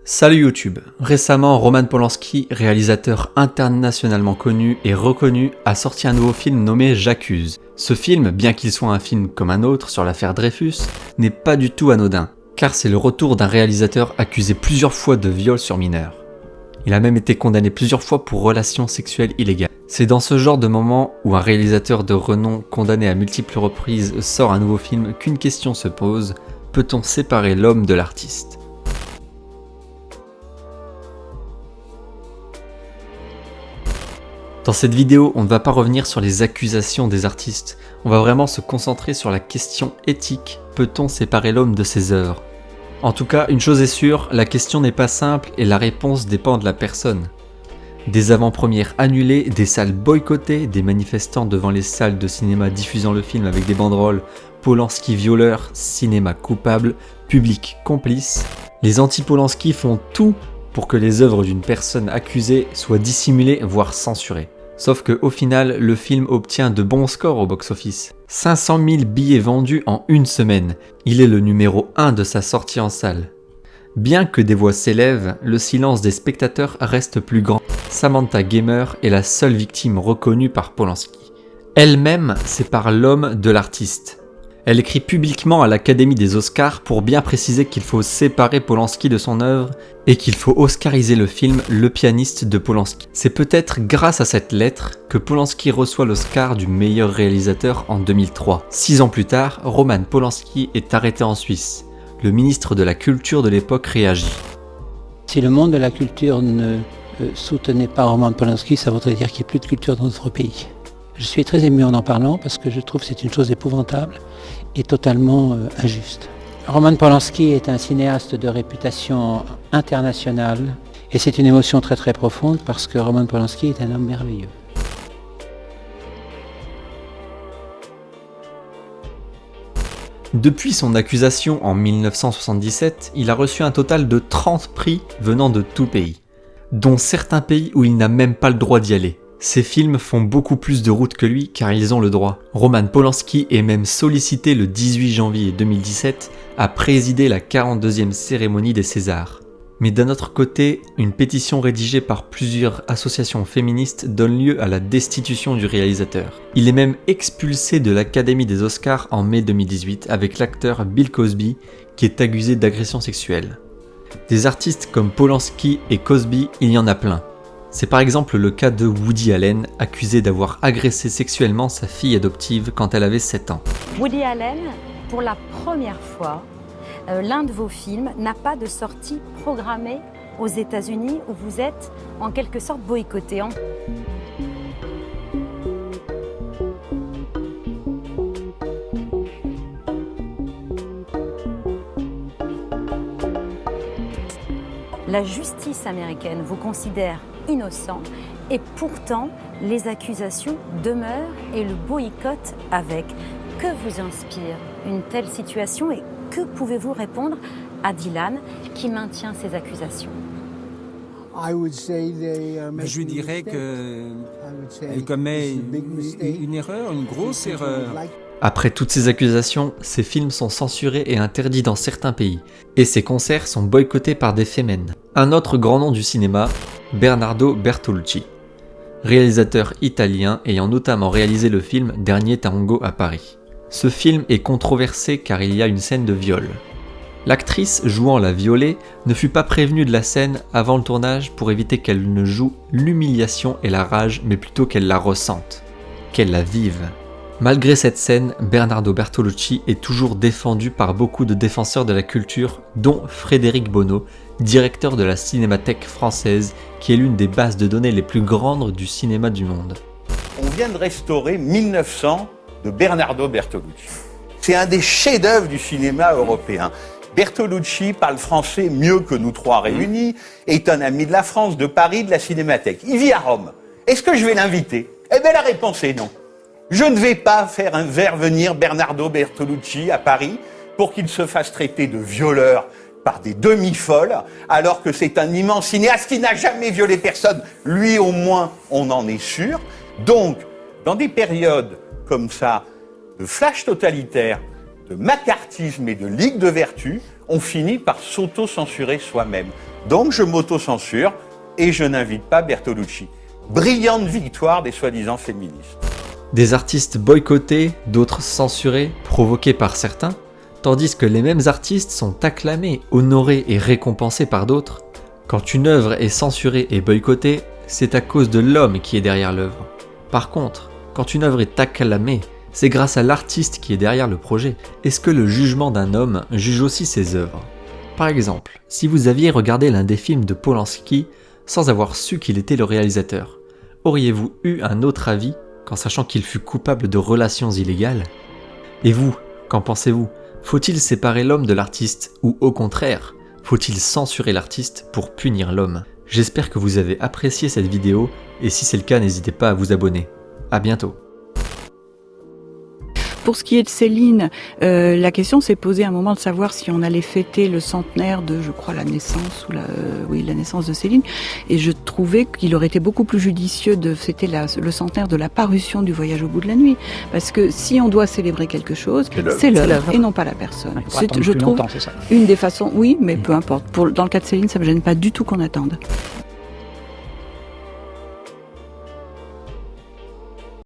Salut YouTube. Récemment, Roman Polanski, réalisateur internationalement connu et reconnu, a sorti un nouveau film nommé J'accuse. Ce film, bien qu'il soit un film comme un autre sur l'affaire Dreyfus, n'est pas du tout anodin, car c'est le retour d'un réalisateur accusé plusieurs fois de viol sur mineurs. Il a même été condamné plusieurs fois pour relations sexuelles illégales. C'est dans ce genre de moment où un réalisateur de renom condamné à multiples reprises sort un nouveau film qu'une question se pose: peut-on séparer l'homme de l'artiste ? Dans cette vidéo, on ne va pas revenir sur les accusations des artistes, on va vraiment se concentrer sur la question éthique: peut-on séparer l'homme de ses œuvres ? En tout cas, une chose est sûre, la question n'est pas simple et la réponse dépend de la personne. Des avant-premières annulées, des salles boycottées, des manifestants devant les salles de cinéma diffusant le film avec des banderoles « Polanski violeur, cinéma coupable, public complice ». Les anti-Polanski font tout pour que les œuvres d'une personne accusée soient dissimulées, voire censurées. Sauf qu'au final, le film obtient de bons scores au box-office. 500 000 billets vendus en une semaine. Il est le numéro 1 de sa sortie en salle. Bien que des voix s'élèvent, le silence des spectateurs reste plus grand. Samantha Gamer est la seule victime reconnue par Polanski. Elle-même sépare l'homme de l'artiste. Elle écrit publiquement à l'Académie des Oscars pour bien préciser qu'il faut séparer Polanski de son œuvre et qu'il faut oscariser le film Le pianiste de Polanski. C'est peut-être grâce à cette lettre que Polanski reçoit l'Oscar du meilleur réalisateur en 2003. 6 ans plus tard, Roman Polanski est arrêté en Suisse. Le ministre de la Culture de l'époque réagit. Si le monde de la culture ne soutenait pas Roman Polanski, ça voudrait dire qu'il n'y a plus de culture dans notre pays. Je suis très ému en parlant parce que je trouve que c'est une chose épouvantable et totalement injuste. Roman Polanski est un cinéaste de réputation internationale et c'est une émotion très très profonde parce que Roman Polanski est un homme merveilleux. Depuis son accusation en 1977, il a reçu un total de 30 prix venant de tout pays, dont certains pays où il n'a même pas le droit d'y aller. Ces films font beaucoup plus de route que lui car ils ont le droit. Roman Polanski est même sollicité le 18 janvier 2017 à présider la 42e cérémonie des Césars. Mais d'un autre côté, une pétition rédigée par plusieurs associations féministes donne lieu à la destitution du réalisateur. Il est même expulsé de l'Académie des Oscars en mai 2018 avec l'acteur Bill Cosby qui est accusé d'agression sexuelle. Des artistes comme Polanski et Cosby, il y en a plein. C'est par exemple le cas de Woody Allen, accusé d'avoir agressé sexuellement sa fille adoptive quand elle avait 7 ans. Woody Allen, pour la première fois, l'un de vos films n'a pas de sortie programmée aux États-Unis où vous êtes en quelque sorte boycotté. La justice américaine vous considère innocent et pourtant les accusations demeurent et le boycott avec. Que vous inspire une telle situation et que pouvez-vous répondre à Dylan qui maintient ces accusations ? Je dirais qu'elle commet une erreur, une grosse erreur. Après toutes ces accusations, ses films sont censurés et interdits dans certains pays, et ses concerts sont boycottés par des fémènes. Un autre grand nom du cinéma, Bernardo Bertolucci, réalisateur italien ayant notamment réalisé le film Dernier Tango à Paris. Ce film est controversé car il y a une scène de viol. L'actrice jouant la violée ne fut pas prévenue de la scène avant le tournage pour éviter qu'elle ne joue l'humiliation et la rage, mais plutôt qu'elle la ressente, qu'elle la vive. Malgré cette scène, Bernardo Bertolucci est toujours défendu par beaucoup de défenseurs de la culture, dont Frédéric Bonneau, directeur de la Cinémathèque française, qui est l'une des bases de données les plus grandes du cinéma du monde. On vient de restaurer 1900 de Bernardo Bertolucci. C'est un des chefs-d'œuvre du cinéma européen. Bertolucci parle français mieux que nous trois réunis, est un ami de la France, de Paris, de la Cinémathèque. Il vit à Rome. Est-ce que je vais l'inviter ? Eh bien la réponse est non. Je ne vais pas faire venir Bernardo Bertolucci à Paris pour qu'il se fasse traiter de violeur par des demi-folles, alors que c'est un immense cinéaste qui n'a jamais violé personne. Lui, au moins, on en est sûr. Donc, dans des périodes comme ça, de flash totalitaire, de macartisme et de ligue de vertu, on finit par s'auto-censurer soi-même. Donc je m'auto-censure et je n'invite pas Bertolucci. Brillante victoire des soi-disant féministes. Des artistes boycottés, d'autres censurés, provoqués par certains, tandis que les mêmes artistes sont acclamés, honorés et récompensés par d'autres. Quand une œuvre est censurée et boycottée, c'est à cause de l'homme qui est derrière l'œuvre. Par contre, quand une œuvre est acclamée, c'est grâce à l'artiste qui est derrière le projet. Est-ce que le jugement d'un homme juge aussi ses œuvres ? Par exemple, si vous aviez regardé l'un des films de Polanski sans avoir su qu'il était le réalisateur, auriez-vous eu un autre avis qu'en sachant qu'il fut coupable de relations illégales ? Et vous, qu'en pensez-vous ? Faut-il séparer l'homme de l'artiste ou au contraire, faut-il censurer l'artiste pour punir l'homme ? J'espère que vous avez apprécié cette vidéo et si c'est le cas, n'hésitez pas à vous abonner. À bientôt. Pour ce qui est de Céline, la question s'est posée à un moment de savoir si on allait fêter le centenaire de, je crois, la naissance la naissance de Céline. Et je trouvais qu'il aurait été beaucoup plus judicieux de fêter le centenaire de la parution du Voyage au bout de la nuit. Parce que si on doit célébrer quelque chose, c'est l'œuvre et non pas la personne. Je trouve une des façons, oui, mais peu importe. Dans le cas de Céline, ça me gêne pas du tout qu'on attende.